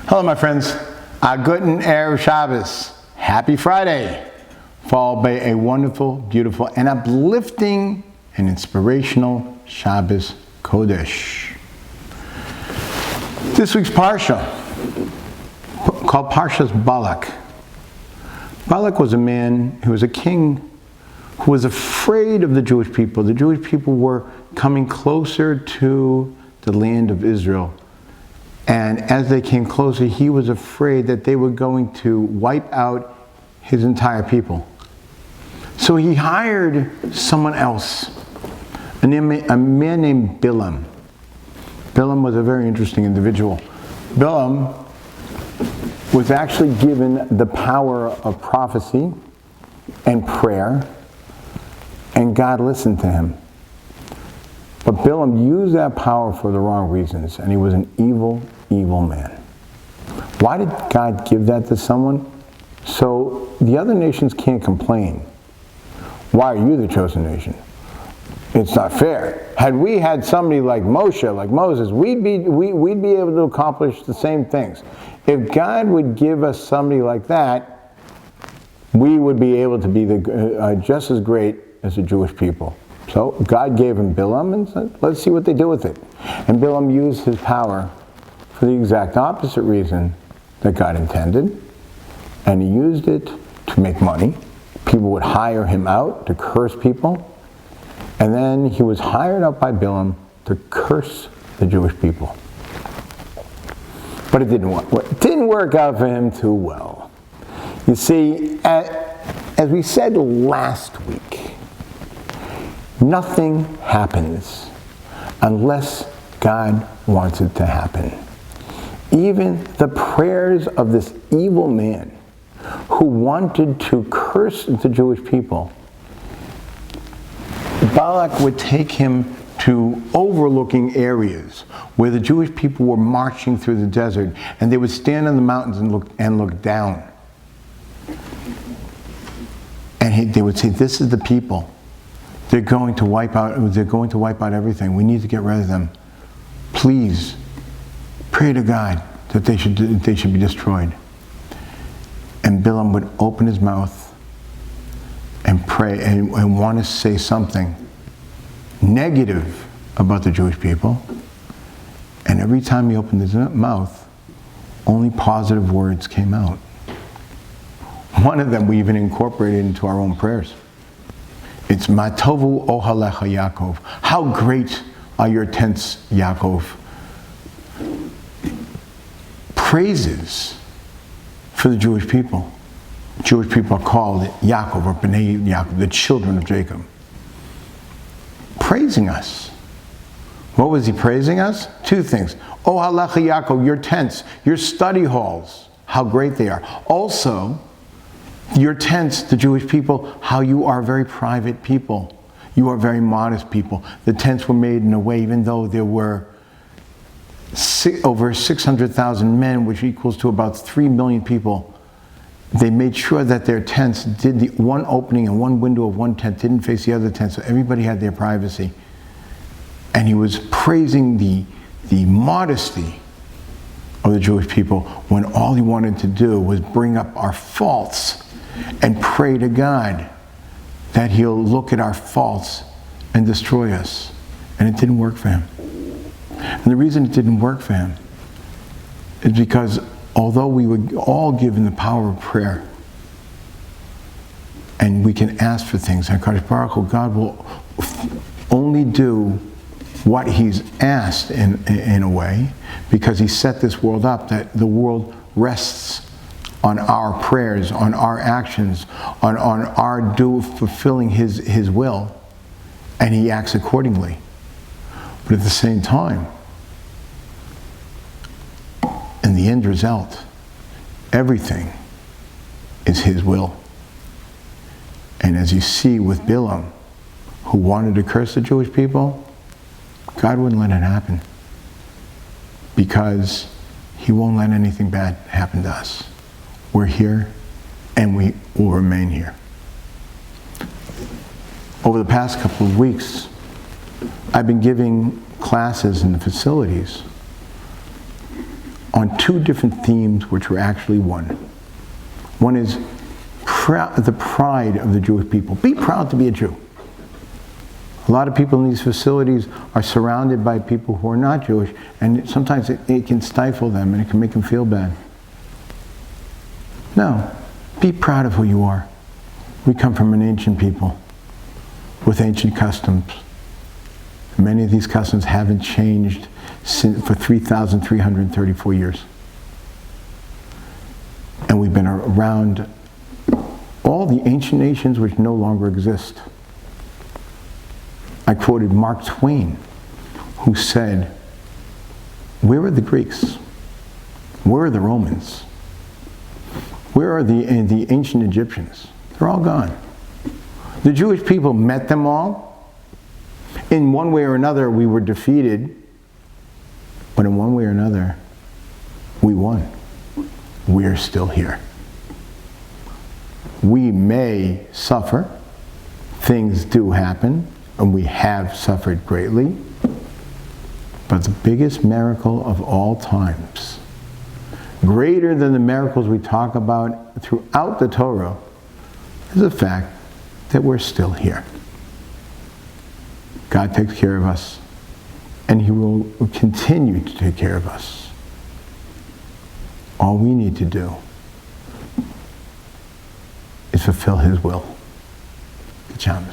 Hello, my friends. A guten Erev Shabbos. Happy Friday. Followed by a wonderful, beautiful, and uplifting and inspirational Shabbos Kodesh. This week's Parsha, called Parshas Balak. Balak was a man who was a king who was afraid of the Jewish people. The Jewish people were coming closer to the land of Israel. And as they came closer, he was afraid that they were going to wipe out his entire people. So he hired someone else, a man named Bilam. Bilam was a very interesting individual. Bilam was actually given the power of prophecy and prayer, and God listened to him. But Bilam used that power for the wrong reasons, and he was an evil, evil man. Why did God give that to someone? So the other nations can't complain. Why are you the chosen nation? It's not fair. Had we had somebody like Moshe, like Moses, we'd be able to accomplish the same things. If God would give us somebody like that, we would be able to be just as great as the Jewish people. So God gave him Bilam and said, let's see what they do with it. And Bilam used his power for the exact opposite reason that God intended. And he used it to make money. People would hire him out to curse people. And then he was hired out by Bilam to curse the Jewish people. But it didn't work. It didn't work out for him too well. You see, as we said last week, nothing happens unless God wants it to happen. Even the prayers of this evil man who wanted to curse the Jewish people, Balak would take him to overlooking areas where the Jewish people were marching through the desert, and they would stand on the mountains and look down. And they would say, this is the people. They're going to wipe out everything. We need to get rid of them. Please pray to God that they should be destroyed. And Bilam would open his mouth and pray and want to say something negative about the Jewish people. And every time he opened his mouth, only positive words came out. One of them we even incorporated into our own prayers. It's Matovu Ohalecha Yaakov. How great are your tents, Yaakov. Praises for the Jewish people. Jewish people are called Yaakov or Bnei Yaakov, the children of Jacob. Praising us. What was he praising us? Two things. Ohalecha Yaakov, your tents, your study halls, how great they are. Also, your tents, the Jewish people, how you are very private people. You are very modest people. The tents were made in a way, even though there were over 600,000 men, which equals to about 3 million people, they made sure that their tents did the one opening and one window of one tent didn't face the other tent, so everybody had their privacy. And he was praising the modesty of the Jewish people when all he wanted to do was bring up our faults and pray to God that he'll look at our faults and destroy us. And it didn't work for him. And the reason it didn't work for him is because although we were all given the power of prayer and we can ask for things, and God will only do what he's asked in a way, because he set this world up that the world rests on our prayers, on our actions, on our fulfilling his will, and he acts accordingly. But at the same time, in the end result, everything is his will. And as you see with Bilam, who wanted to curse the Jewish people, God wouldn't let it happen, because he won't let anything bad happen to us. We're here, and we will remain here. Over the past couple of weeks, I've been giving classes in the facilities on two different themes which were actually one. One is the pride of the Jewish people. Be proud to be a Jew. A lot of people in these facilities are surrounded by people who are not Jewish, and sometimes it can stifle them and it can make them feel bad. No, be proud of who you are. We come from an ancient people with ancient customs. Many of these customs haven't changed for 3,334 years. And we've been around all the ancient nations which no longer exist. I quoted Mark Twain, who said, "Where are the Greeks? Where are the Romans? Where are the ancient Egyptians? They're all gone." The Jewish people met them all. In one way or another, we were defeated, but in one way or another, we won. We're still here. We may suffer. Things do happen, and we have suffered greatly. But the biggest miracle of all times, greater than the miracles we talk about throughout the Torah, is the fact that we're still here. God takes care of us, and He will continue to take care of us. All we need to do is fulfill His will. Good job.